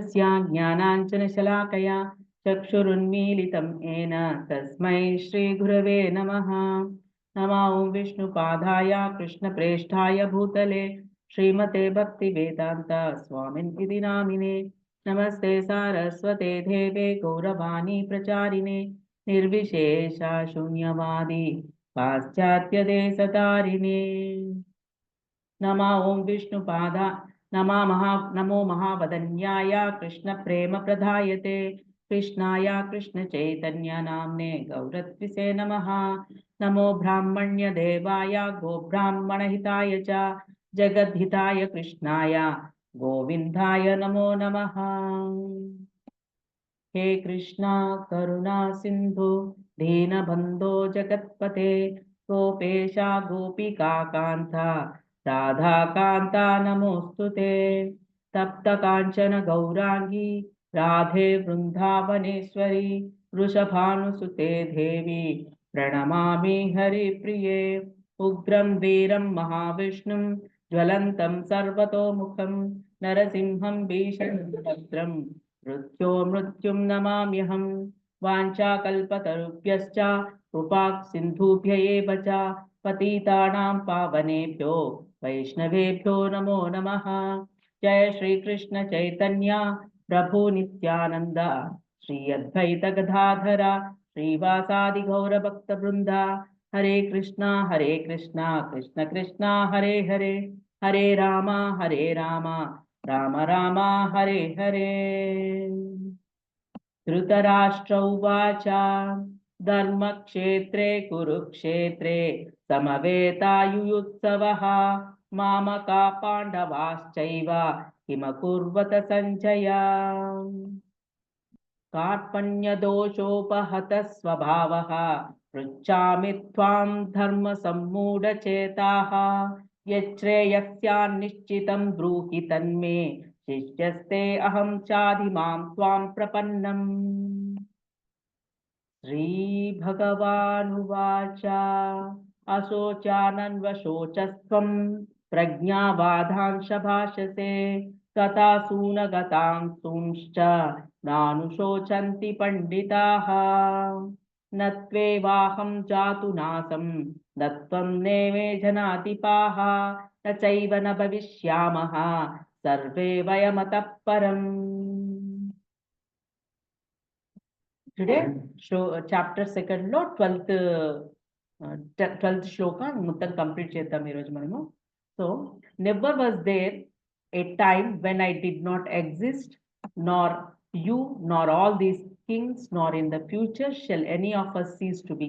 तस्य ज्ञानाञ्जनशलाकया चक्षुरुन्मीलितं येन तस्मै श्रीगुरवे नमः। नमो ॐ विष्णुपादाय कृष्णप्रेष्ठाय भूतले श्रीमते भक्तिवेदान्त स्वामिनिति नामिने। नमस्ते सारस्वते देवे गौरवाणी प्रचारिणे निर्विशेष शून्यवादी पाश्चात्यदेशतारिणे। नमो ॐ विष्णुपादा नमो महावदन्याय कृष्णप्रेमप्रदायते कृष्णाय कृष्णचैतन्य नाम्ने गौरत्विसे नमः। नमो ब्राह्मण्यदेवाय गोब्राह्मणहिताय च जगद्धिताय कृष्णाय गोविन्दाय नमो नमः। हे कृष्णा करुणा सिन्धु दीनबन्धो जगत्पते गोपेशा गोपिका कान्ता राधा कान्ता नमोऽस्तुते। तप्त काञ्चन गौराङ्गी राधे वृन्दावनेश्वरी वृषभानुसुते देवी प्रणमामि हरिप्रिये। उग्रं वीरं महाविष्णुं ज्वलन्तं सर्वतोमुखं नरसिंहं भीषणं भद्रं मृत्युं नमाम्यहं। वाञ्छाकल्पतरुभ्यश्च कृपा सिन्धुभ्य एव च पतितानां पावनेभ्यो वैष्णवेभ्यो नमो नमः। जय श्री कृष्ण चैतन्य प्रभु नित्यानंद श्री अद्वैत गदाधर श्रीवासादि गौर भक्त वृंदा। हरे कृष्णा कृष्ण कृष्णा हरे हरे हरे राम राम राम हरे हरे। धृतराष्ट्र उवाच धर्मक्षेत्रे कुरुक्षेत्रे समवेतायुयुत्सवः मामका पाण्डवाश्चैव किमकुर्वत सञ्जय। कार्पण्यदोषोपहतः स्वभावः पृच्छामि त्वां धर्मसम्मूढचेताः यच्छ्रेयस्यान्निश्चितं ब्रूहि तन्मे शिष्यस्ते अहं चाधिमां त्वां प्रपन्नम्। श्रीभगवानुवाच अशोचानन्वशोचस्त्वं प्रज्ञावादांश भाषसे गतासूनगतांसूंश्च नानुशोचन्ति पण्डिताः। न त्वेवाहं जातु नासं न त्वं नेमे जनाधिपाः न चैव न भविष्यामः सर्वे वयमतः परम्। Today, chapter second lo 12th shloka మొత్తం కంప్లీట్ చేద్దాం ఈరోజు మనము. So never was there a time when I did not exist nor you nor all these kings nor in the future shall any of us cease to be.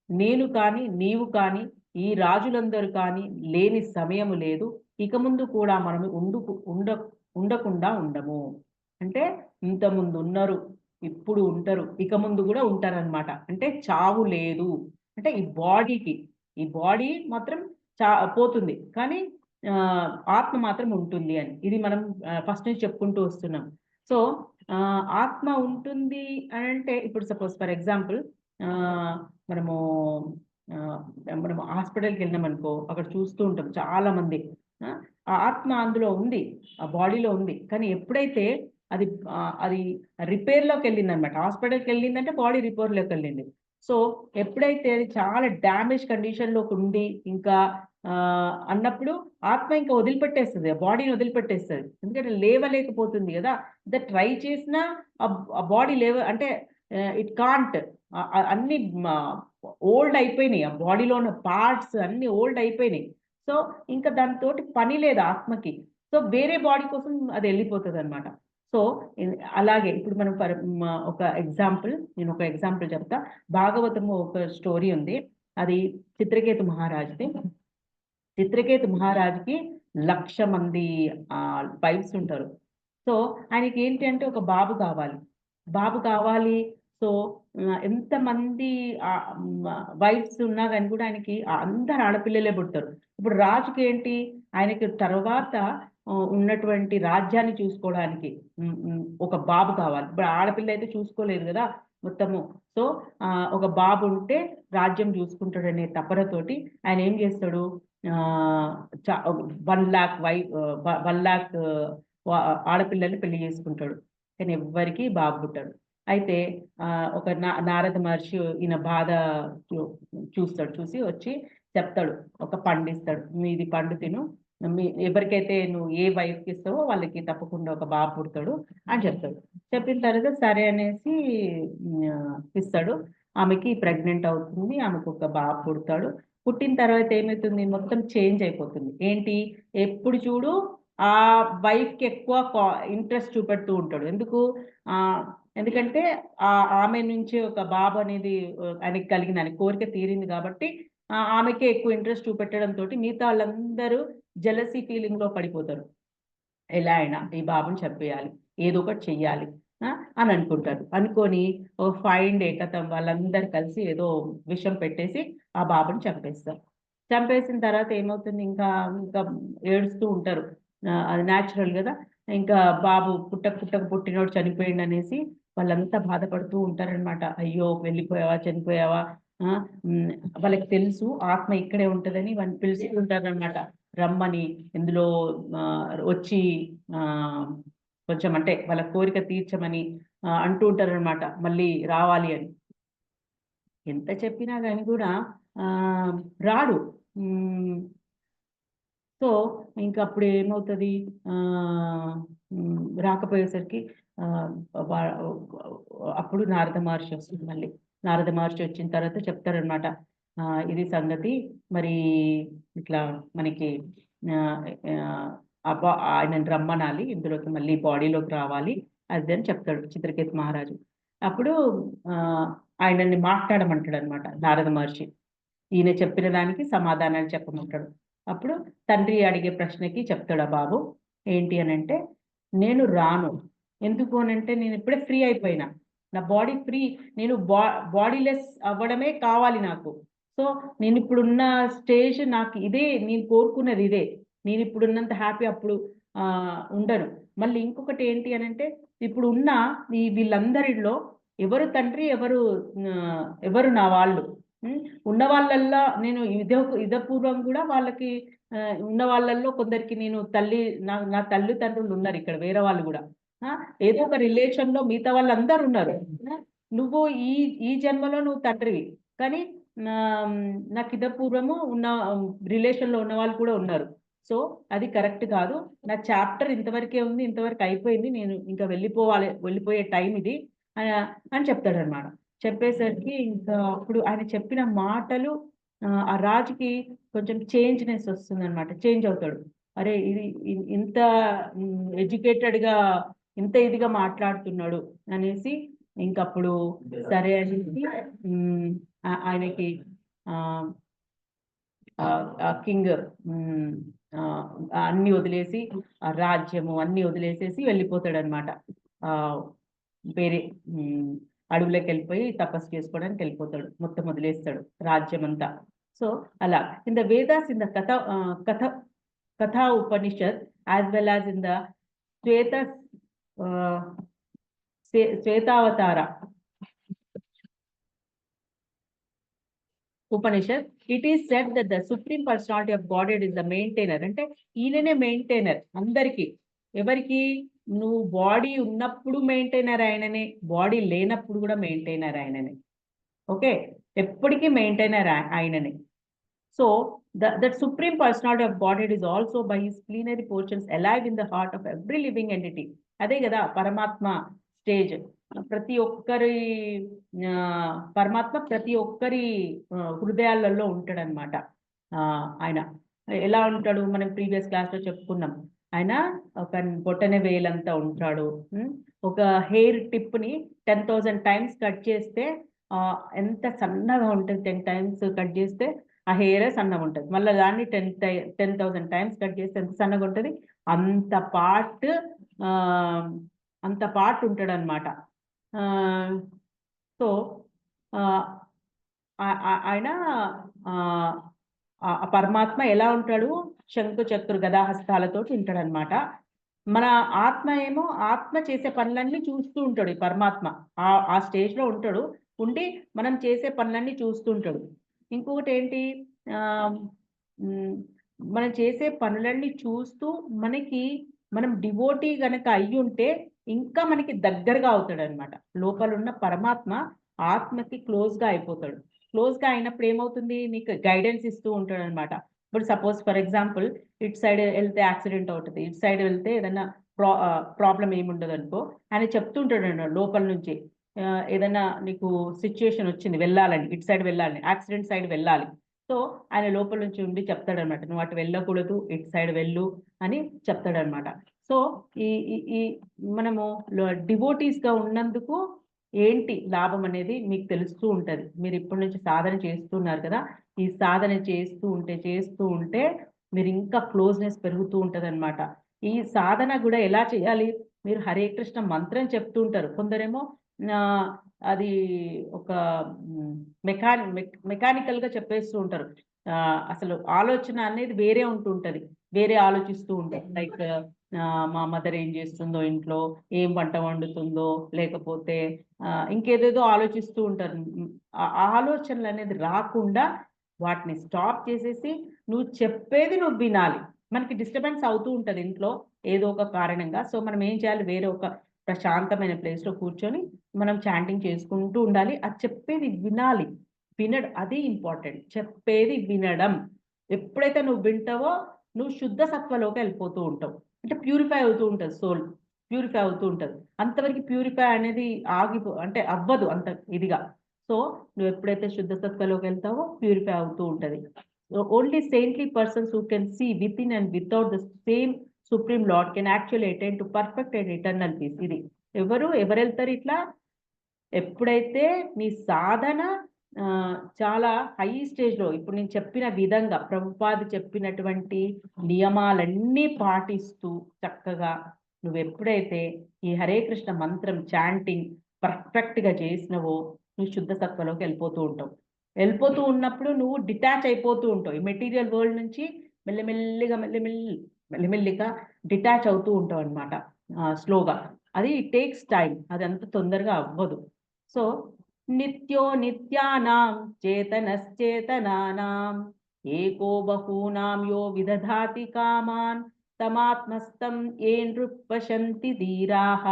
నేను కానీ నీవు కానీ ఈ రాజులందరూ కానీ లేని సమయము లేదు, ఇక ముందు కూడా మనము ఉండకుండా ఉండము. అంటే ఇంత ముందు ఉన్నారు, ఇప్పుడు ఉంటారు, ఇక ముందు కూడా ఉంటారనమాట. అంటే చావు లేదు, అంటే ఈ బాడీ మాత్రం పోతుంది కానీ ఆత్మ మాత్రం ఉంటుంది అని ఇది మనం ఫస్ట్ నుంచి చెప్పుకుంటూ వస్తున్నాం. సో ఆత్మ ఉంటుంది అని అంటే ఇప్పుడు సపోజ్ ఫర్ ఎగ్జాంపుల్ మనము హాస్పిటల్కి వెళ్ళినాం అనుకో, అక్కడ చూస్తూ ఉంటాం చాలా మంది ఆ ఆత్మ అందులో ఉంది, ఆ బాడీలో ఉంది. కానీ ఎప్పుడైతే అది రిపేర్లోకి వెళ్ళింది అనమాట, హాస్పిటల్కి వెళ్ళిందంటే బాడీ రిపేర్లోకి వెళ్ళింది. సో ఎప్పుడైతే అది చాలా డ్యామేజ్ కండిషన్లోకి ఉండి ఇంకా అన్నప్పుడు ఆత్మ ఇంకా వదిలిపెట్టేస్తుంది, బాడీని వదిలిపెట్టేస్తుంది. ఎందుకంటే లేవలేకపోతుంది కదా, ట్రై చేసినా ఆ బాడీ అంటే ఇట్ కాంట్, అన్ని ఓల్డ్ అయిపోయినాయి, ఆ బాడీలో ఉన్న పార్ట్స్ అన్ని ఓల్డ్ అయిపోయినాయి. సో ఇంకా దానితో పని లేదు ఆత్మకి. సో వేరే బాడీ కోసం అది వెళ్ళిపోతుంది అనమాట. సో అలాగే ఇప్పుడు మనం నేను ఒక ఎగ్జాంపుల్ చెప్తా. భాగవతము ఒక స్టోరీ ఉంది, అది చిత్రకేతు మహారాజుది. చిత్రకేతు మహారాజుకి 1,00,000 మంది వైఫ్స్ ఉంటారు. సో ఆయనకి ఏంటి అంటే ఒక బాబు కావాలి. సో ఎంతమంది వైఫ్స్ ఉన్నా కానీ కూడా ఆయనకి అందరు ఆడపిల్లలే పుడతారు. ఇప్పుడు రాజుకి ఏంటి, ఆయనకి తర్వాత ఉన్నటువంటి రాజ్యాన్ని చూసుకోవడానికి ఒక బాబు కావాలి. ఇప్పుడు ఆడపిల్ల అయితే చూసుకోలేదు కదా మొత్తము. సో ఒక బాబు ఉంటే రాజ్యం చూసుకుంటాడనే తపనతోటి ఆయన ఏం చేస్తాడు, 1,00,000 ఆడపిల్లల్ని పెళ్లి చేసుకుంటాడు. కానీ ఎవ్వరికి బాబు పుట్టాడు. అయితే ఒక నారద మహర్షి ఈయన బాధ చూస్తాడు, చూసి వచ్చి చెప్తాడు, ఒక పండు ఇస్తాడు, మీది పండు తిను, ఎవరికైతే నువ్వు ఏ వైఫ్కి ఇస్తావో వాళ్ళకి తప్పకుండా ఒక బాబు పుడతాడు అని చెప్తాడు. చెప్పిన తర్వాత సరే అనేసి ఇస్తాడు. ఆమెకి ప్రెగ్నెంట్ అవుతుంది, ఆమెకు ఒక బాబు పుడతాడు. పుట్టిన తర్వాత ఏమవుతుంది, మొత్తం చేంజ్ అయిపోతుంది. ఏంటి, ఎప్పుడు చూడు ఆ వైఫ్కి ఎక్కువ ఇంట్రెస్ట్ చూపెడుతూ ఉంటాడు. ఎందుకంటే ఆమె నుంచి ఒక బాబు అనేది ఆయనకి కలిగింది, ఆయన కోరిక తీరింది కాబట్టి ఆమెకే ఎక్కువ ఇంట్రెస్ట్ చూపెట్టడంతో మిగతా వాళ్ళందరూ జెలసీ ఫీలింగ్ లో పడిపోతారు. ఎలా అయినా ఈ బాబుని చంపేయాలి, ఏదో ఒకటి చెయ్యాలి అని అనుకుంటారు. అనుకొని ఓ ఫైన్ డే కథం వాళ్ళందరూ కలిసి ఏదో విషం పెట్టేసి ఆ బాబుని చంపేస్తారు. చంపేసిన తర్వాత ఏమవుతుంది, ఇంకా ఇంకా ఏడుస్తూ ఉంటారు. అది న్యాచురల్ కదా. ఇంకా బాబు పుట్టక పుట్టినోడు చనిపోయింది అనేసి వాళ్ళంతా బాధపడుతూ ఉంటారనమాట. అయ్యో వెళ్ళిపోయావా, చనిపోయావా. వాళ్ళకి తెలుసు ఆత్మ ఇక్కడే ఉంటదని వాళ్ళు పిలుస్తుంటారనమాట. రమ్మని, ఇందులో వచ్చి కొంచెం అంటే వాళ్ళ కోరిక తీర్చమని అంటూ ఉంటారనమాట, మళ్ళీ రావాలి అని. ఎంత చెప్పినా కానీ కూడా రాడు. సో ఇంకా అప్పుడు ఏమవుతుంది, రాకపోయేసరికి అప్పుడు నారద మహర్షి వస్తుంది. మళ్ళీ నారద మహర్షి వచ్చిన తర్వాత చెప్తారనమాట, ఇది సంగతి, మరి ఇట్లా మనకి ఆయనని రమ్మనాలి, ఇందులోకి మళ్ళీ బాడీలోకి రావాలి అది అని చెప్తాడు చిత్రకేతు మహారాజు. అప్పుడు ఆయనని మాట్లాడమంటాడు అనమాట నారద మహర్షి. ఈయన చెప్పిన దానికి సమాధానాలు చెప్పమంటాడు. అప్పుడు తండ్రి అడిగే ప్రశ్నకి చెప్తాడు ఆ బాబు, ఏంటి అని అంటే, నేను రాను. ఎందుకు అని అంటే, నేను ఇప్పుడే ఫ్రీ అయిపోయినా, నా బాడీ ఫ్రీ, నేను బాడీలెస్ అవ్వడమే కావాలి నాకు. సో నేను ఇప్పుడున్న స్టేజ్ నాకు ఇదే, నేను కోరుకున్నది ఇదే. నేను ఇప్పుడున్నంత హ్యాపీ అప్పుడు ఉండను. మళ్ళీ ఇంకొకటి ఏంటి అని అంటే, ఇప్పుడు ఉన్న వీళ్ళందరిలో ఎవరు తండ్రి, ఎవరు నా వాళ్ళు. ఉన్న వాళ్ళల్లో నేను ఇదపూర్వం కూడా వాళ్ళకి ఉన్న వాళ్ళల్లో కొందరికి నేను నా తల్లిదండ్రులు ఉన్నారు ఇక్కడ, వేరే వాళ్ళు కూడా ఏదో ఒక రిలేషన్ లో మిగతా వాళ్ళందరూ ఉన్నారు. నువ్వు ఈ ఈ జన్మలో నువ్వు తండ్రివి, కానీ నాకు ఇదపూర్వము ఉన్న రిలేషన్ లో ఉన్న వాళ్ళు కూడా ఉన్నారు. సో అది కరెక్ట్ కాదు, నా చాప్టర్ ఇంతవరకే ఉంది, ఇంతవరకు అయిపోయింది, నేను ఇంకా వెళ్ళిపోయే టైం ఇది అని చెప్తాడు అనమాట. చెప్పేసరికి ఇంకా అప్పుడు ఆయన చెప్పిన మాటలు ఆ రాజుకి కొంచెం చేంజ్నెస్ వస్తుంది అనమాట, చేంజ్ అవుతాడు. అరే ఇది ఇంత ఎడ్యుకేటెడ్గా ఇంత ఇదిగా మాట్లాడుతున్నాడు అనేసి ఇంకప్పుడు సరే అనేసి ఆయనకి కింగ్ అన్ని వదిలేసి, ఆ రాజ్యము అన్ని వదిలేసేసి వెళ్ళిపోతాడు అనమాట. వేరే అడవులోకి వెళ్ళిపోయి తపస్సు చేసుకోవడానికి వెళ్ళిపోతాడు, మొత్తం వదిలేస్తాడు రాజ్యం అంతా. సో అలా in the Vedas, in the Katha Upanishad, as well as in the Shvetashvatara Upanishad, it is said that the Supreme Personality of Godhead is the maintainer. అంటే ఈయననే మెయింటైనర్ అందరికి. ఎవరికి, నువ్వు బాడీ ఉన్నప్పుడు మెయింటైనర్ ఆయననే, బాడీ లేనప్పుడు కూడా మెయింటైనర్ ఆయననే. ఓకే, ఎప్పటికీ మెయింటైనర్ ఆయననే. So that Supreme Personality of Godhead is also by his plenary portions alive in the heart of every living entity. అదే కదా పరమాత్మ స్టేజ్. ప్రతి ఒక్కరి పరమాత్మ ప్రతి ఒక్కరి హృదయాలలో ఉంటాడనమాట. ఆయన ఎలా ఉంటాడు, మనం ప్రీవియస్ క్లాస్ లో చెప్పుకున్నాం. ఆయన ఒక బొటన వేలంతా ఉంటాడు. ఒక హెయిర్ టిప్ ని 10,000 times కట్ చేస్తే ఎంత సన్నగా ఉంటుంది. 10 times కట్ చేస్తే ఆ హెయిర్ సన్నగా ఉంటుంది. మళ్ళీ దాన్ని 10,000 times కట్ చేస్తే ఎంత సన్నగా ఉంటుంది, అంత పార్ట్ ఉంటాడు అనమాట. సో ఆయన పరమాత్మ ఎలా ఉంటాడు, శంకు చక్ర గదాహస్తాలతో ఉంటాడు అనమాట. మన ఆత్మ ఏమో ఆత్మ చేసే పనులన్నీ చూస్తూ ఉంటాడు. ఈ పరమాత్మ ఆ స్టేజ్ లో ఉంటాడు, ఉండి మనం చేసే పనులన్నీ చూస్తూ ఉంటాడు. ఇంకొకటి ఏంటి, మనం చేసే పనులన్నీ చూస్తూ మనం డివోటీ గనక అయ్యి ఉంటే ఇంకా మనకి దగ్గరగా అవుతాడు అనమాట. లోపల ఉన్న పరమాత్మ ఆత్మకి క్లోజ్గా అయిపోతాడు. క్లోజ్గా అయినప్పుడు ఏమవుతుంది, నీకు గైడెన్స్ ఇస్తూ ఉంటాడు అనమాట. ఇప్పుడు సపోజ్ ఫర్ ఎగ్జాంపుల్ ఇటు సైడ్ వెళ్తే యాక్సిడెంట్ అవుతుంది, ఇటు సైడ్ వెళ్తే ఏదైనా ప్రాబ్లం ఏముండదు అనుకో, ఆయన చెప్తుంటాడు లోపల నుంచి. ఏదైనా నీకు సిచ్యుయేషన్ వచ్చింది వెళ్ళాలని, ఇటు సైడ్ వెళ్ళాలని, యాక్సిడెంట్ సైడ్ వెళ్ళాలి. సో ఆయన లోపల నుంచి ఉండి చెప్తాడనమాట, నువ్వు అటు వెళ్ళకూడదు, ఇటు సైడ్ వెళ్ళు అని చెప్తాడనమాట. సో ఈ ఈ మనము డివోటీస్గా ఉన్నందుకు ఏంటి లాభం అనేది మీకు తెలుస్తూ ఉంటుంది. మీరు ఇప్పటి నుంచి సాధన చేస్తున్నారు కదా, ఈ సాధన చేస్తూ ఉంటే మీరు ఇంకా క్లోజ్నెస్ పెరుగుతూ ఉంటుంది అనమాట. ఈ సాధన కూడా ఎలా చేయాలి, మీరు హరే కృష్ణ మంత్రం చెప్తూ ఉంటారు, కొందరేమో అది ఒక మెకానికల్గా చెప్పేస్తూ ఉంటారు. అసలు ఆలోచన అనేది వేరే ఉంటుంటుంది, వేరే ఆలోచిస్తూ ఉంటారు. లైక్ మా మదర్ ఏం చేస్తుందో ఇంట్లో, ఏం వంట వండుతుందో, లేకపోతే ఇంకేదేదో ఆలోచిస్తూ ఉంటారు. ఆ ఆలోచనలు అనేది రాకుండా వాటిని స్టాప్ చేసేసి నువ్వు చెప్పేది నువ్వు వినాలి. మనకి డిస్టర్బెన్స్ అవుతూ ఉంటుంది ఇంట్లో ఏదో ఒక కారణంగా. సో మనం ఏం చేయాలి, వేరే ఒక ప్రశాంతమైన ప్లేస్లో కూర్చొని మనం చాంటింగ్ చేసుకుంటూ ఉండాలి. అది చెప్పేది వినాలి, అది ఇంపార్టెంట్. చెప్పేది వినడం. ఎప్పుడైతే నువ్వు వింటావో నువ్వు శుద్ధ సత్వలోకి వెళ్ళిపోతూ ఉంటావు. అంటే ప్యూరిఫై అవుతూ ఉంటుంది, సోల్ ప్యూరిఫై అవుతూ ఉంటుంది. అంతవరకు ప్యూరిఫై అనేది అంటే అవ్వదు అంత ఇదిగా. సో నువ్వు ఎప్పుడైతే శుద్ధ సత్వలోకి వెళ్తావో ప్యూరిఫై అవుతూ ఉంటుంది. Only saintly persons who can see within and without the same supreme lord can actually attain to perfect and eternal peace. ఇది ఎవరు వెళ్తారు ఇట్లా, ఎప్పుడైతే నీ సాధన చాలా హై స్టేజ్లో, ఇప్పుడు నేను చెప్పిన విధంగా ప్రభుపాద చెప్పినటువంటి నియమాలన్నీ పాటిస్తూ చక్కగా నువ్వు ఎప్పుడైతే ఈ హరే కృష్ణ మంత్రం చాంటింగ్ పర్ఫెక్ట్గా చేసినవో నువ్వు శుద్ధ సత్వలోకి వెళ్ళిపోతూ ఉంటావు. వెళ్ళిపోతూ ఉన్నప్పుడు నువ్వు డిటాచ్ అయిపోతూ ఉంటావు ఈ మెటీరియల్ వరల్డ్ నుంచి. మెల్లిమెల్లిగా డిటాచ్ అవుతూ ఉంటావు అనమాట, స్లోగా. అది టేక్స్ టైం, అది అంత తొందరగా అవ్వదు. సో నిత్యో నిత్యానాం చేతనశ్చేతనానాం ఏకో బహూనాం యో విదధాతి కామాన్ తమాత్మస్థం ఏ నృపశంతి ధీరాః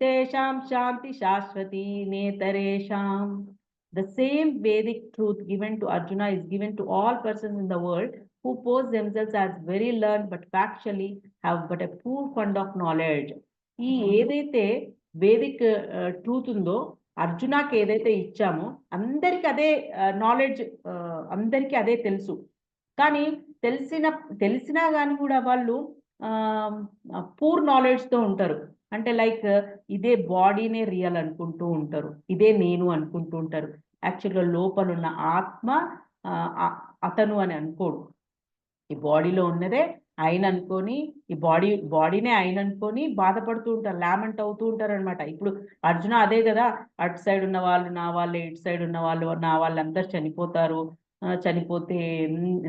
తేషాం శాంతి Shashwati నేతరేషాం. The same Vedic truth given to Arjuna is given to all persons in the world who pose themselves as very learned but factually have but a poor fund of knowledge. ఈ ఏదైతే Vedic truth ఉందో అర్జునాకి ఏదైతే ఇచ్చామో అందరికి అదే knowledge, అందరికీ అదే తెలుసు. కానీ తెలిసినా కానీ కూడా వాళ్ళు పూర్ నాలెడ్జ్తో ఉంటారు. అంటే లైక్ ఇదే బాడీనే రియల్ అనుకుంటూ ఉంటారు, ఇదే నేను అనుకుంటూ ఉంటారు. యాక్చువల్గా లోపలున్న ఆత్మ అతను అని అనుకోడు. ఈ బాడీలో ఉన్నదే ఆయన అనుకొని, ఈ బాడీనే ఆయన అనుకొని బాధపడుతూ ఉంటారు, లామెంట్ అవుతూ ఉంటారు అనమాట. ఇప్పుడు అర్జున అదే కదా, అటు సైడ్ ఉన్న వాళ్ళు నా వాళ్ళే, ఇటు సైడ్ ఉన్న వాళ్ళు నా వాళ్ళు, అందరు చనిపోతారు, చనిపోతే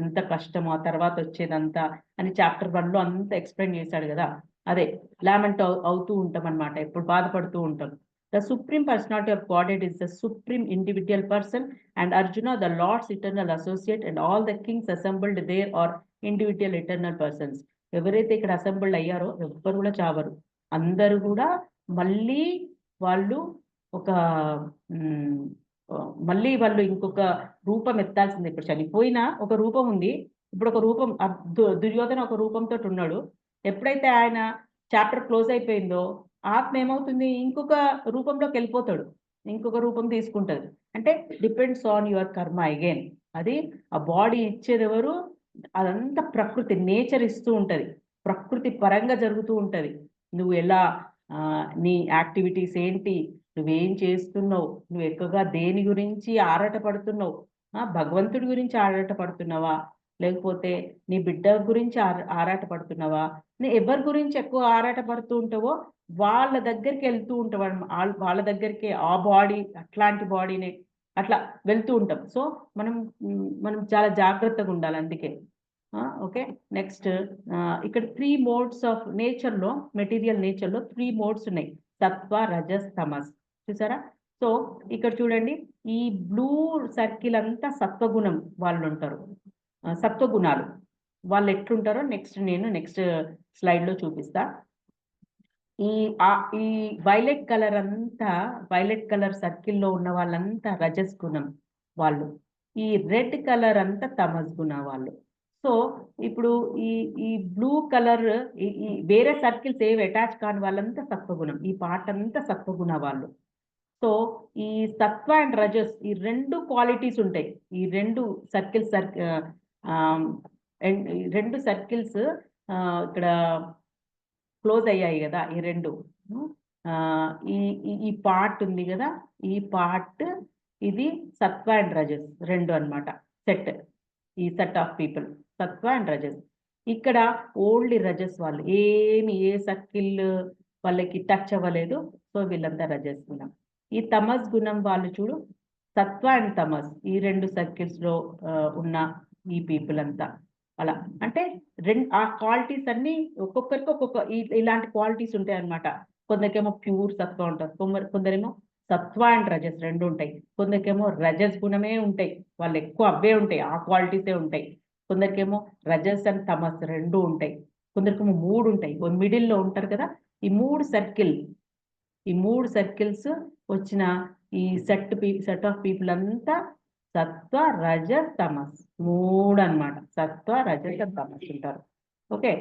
ఎంత కష్టమో ఆ తర్వాత వచ్చేదంతా అని చాప్టర్ 1లో అంతా ఎక్స్ప్లెయిన్ చేశాడు కదా. అదే లామెంట్ అవుతూ ఉంటాం అనమాట, ఎప్పుడు బాధపడుతూ ఉంటాం. The Supreme Personality of Godhead is the supreme individual person, and Arjuna, the Lord's eternal associate, and all the kings assembled there are individual eternal persons. ఎవరైతే ఇక్కడ అసెంబుల్డ్ అయ్యారో ఎవ్వరు కూడా చావరు, అందరూ కూడా మళ్ళీ వాళ్ళు ఒక ఇంకొక రూపం ఎత్తాల్సిందే. ఇప్పుడు చనిపోయిన ఒక రూపం ఉంది, ఇప్పుడు ఒక రూపం దుర్యోధన ఒక రూపంతో ఉన్నాడు. ఎప్పుడైతే ఆయన చాప్టర్ క్లోజ్ అయిపోయిందో ఆత్మ ఏమవుతుంది, ఇంకొక రూపంలోకి వెళ్ళిపోతాడు, ఇంకొక రూపం తీసుకుంటుంది. అంటే డిపెండ్స్ ఆన్ యువర్ కర్మ అగైన్. అది ఆ బాడీ ఇచ్చేది ఎవరు, అదంతా ప్రకృతి, నేచర్ ఇస్తూ ఉంటుంది, ప్రకృతి పరంగా జరుగుతూ ఉంటుంది. నువ్వు ఎలా నీ యాక్టివిటీస్ ఏంటి, నువ్వేం చేస్తున్నావు, నువ్వు ఎక్కువగా దేని గురించి ఆరాటపడుతున్నావు, భగవంతుడి గురించి ఆరాటపడుతున్నావా, లేకపోతే నీ బిడ్డ గురించి ఆరాటపడుతున్నావా, నువ్వు ఎవరి గురించి ఎక్కువ ఆరాటపడుతూ ఉంటావో వాళ్ళ దగ్గరికి వెళ్తూ ఉంటావు, వాళ్ళ దగ్గరికి ఆ బాడీ అట్లాంటి బాడీనే అట్లా వెళ్తూ ఉంటాం. సో మనం చాలా జాగ్రత్తగా ఉండాలి అందుకే. ఓకే, నెక్స్ట్ ఇక్కడ 3 మోడ్స్ ఆఫ్ నేచర్లో, మెటీరియల్ నేచర్లో 3 మోడ్స్ ఉన్నాయి, సత్వ రజస్ తమస్. చూసారా? సో ఇక్కడ చూడండి, ఈ బ్లూ సర్కిల్ అంతా సత్వగుణం వాళ్ళు ఉంటారు, సత్వగుణాలు. వాళ్ళు ఎట్లుంటారో నెక్స్ట్ స్లైడ్లో చూపిస్తా. ఈ వైలెట్ కలర్ అంతా, వైలెట్ కలర్ సర్కిల్లో ఉన్న వాళ్ళంతా రజస్ గుణం వాళ్ళు, ఈ రెడ్ కలర్ అంతా తమస్ గుణ వాళ్ళు. సో ఇప్పుడు ఈ ఈ బ్లూ కలర్, ఈ వేరే సర్కిల్స్ ఏవి అటాచ్ కాని వాళ్ళంతా సత్వగుణం, ఈ పార్ట్ అంతా సత్వగుణ వాళ్ళు. సో ఈ సత్వ అండ్ రజస్, ఈ రెండు క్వాలిటీస్ ఉంటాయి. ఈ రెండు సర్కిల్స్ రెండు సర్కిల్స్ ఇక్కడ క్లోజ్ అయ్యాయి కదా ఈ రెండు. ఈ ఈ పార్ట్ ఉంది కదా, ఈ పార్ట్ ఇది సత్వ అండ్ రజస్ రెండు అన్నమాట. సెట్, ఈ సెట్ ఆఫ్ పీపుల్ సత్వ అండ్ రజస్. ఇక్కడ ఓన్లీ రజస్ వాళ్ళు, ఏ సర్కిల్ వాళ్ళకి టచ్ అవ్వలేదు. సో వీళ్ళంతా రజస్ గుణం. ఈ తమస్ గుణం వాళ్ళు చూడు, సత్వ అండ్ తమస్ ఈ రెండు సర్కిల్స్ లో ఉన్న ఈ పీపుల్ అంతా అలా. అంటే ఆ క్వాలిటీస్ అన్ని ఒక్కొక్కరికి ఒక్కొక్క ఇలాంటి క్వాలిటీస్ ఉంటాయి అన్నమాట. కొందరికేమో ప్యూర్ సత్వ ఉంటుంది, కొందరేమో సత్వ అండ్ రజస్ రెండు ఉంటాయి, కొందరికేమో రజస్ గుణమే ఉంటాయి, వాళ్ళు ఎక్కువ అవే ఉంటాయి, ఆ క్వాలిటీసే ఉంటాయి. కొందరికేమో రజస్ అండ్ తమస్ రెండు ఉంటాయి, కొందరికేమో మూడు ఉంటాయి, మిడిల్లో ఉంటారు కదా. ఈ మూడు సర్కిల్స్ వచ్చిన ఈ సెట్ ఆఫ్ పీపుల్ అంతా సత్వ రజస్ తమస్ మూడు అన్నమాట. సత్వ రజస్ తమస్ ఉంటారు. ఓకే,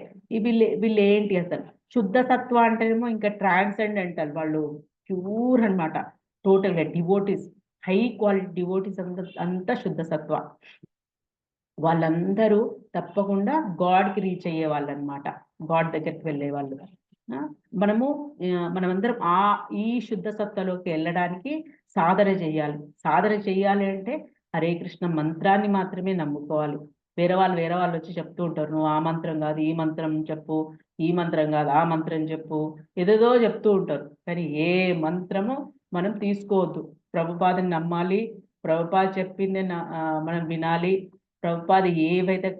వీళ్ళు ఏంటి అసలు శుద్ధ సత్వ అంటేనేమో ఇంకా ట్రాన్సెండెంటల్ వాళ్ళు, ప్యూర్ అన్నమాట, టోటల్ గా డివోటీస్, హై క్వాలిటీ డివోటీస్ అంతా శుద్ధ సత్వ. వాళ్ళందరూ తప్పకుండా గాడ్కి రీచ్ అయ్యే వాళ్ళు అనమాట, గాడ్ దగ్గరికి వెళ్ళే వాళ్ళు. మనమందరం ఈ శుద్ధ సత్వలోకి వెళ్ళడానికి సాధన చేయాలి అంటే హరే కృష్ణ మంత్రాన్ని మాత్రమే నమ్ముకోవాలి. వేరే వాళ్ళు వచ్చి చెప్తూ ఉంటారు, నువ్వు ఆ మంత్రం కాదు ఈ మంత్రం చెప్పు, ఈ మంత్రం కాదు ఆ మంత్రం చెప్పు, ఏదేదో చెప్తూ ఉంటారు. కానీ ఏ మంత్రము మనం తీసుకోవద్దు. ప్రభుపాదని నమ్మాలి, ప్రభుపాద చెప్పిందే మనం వినాలి, ప్రభుపాద ఏవైతే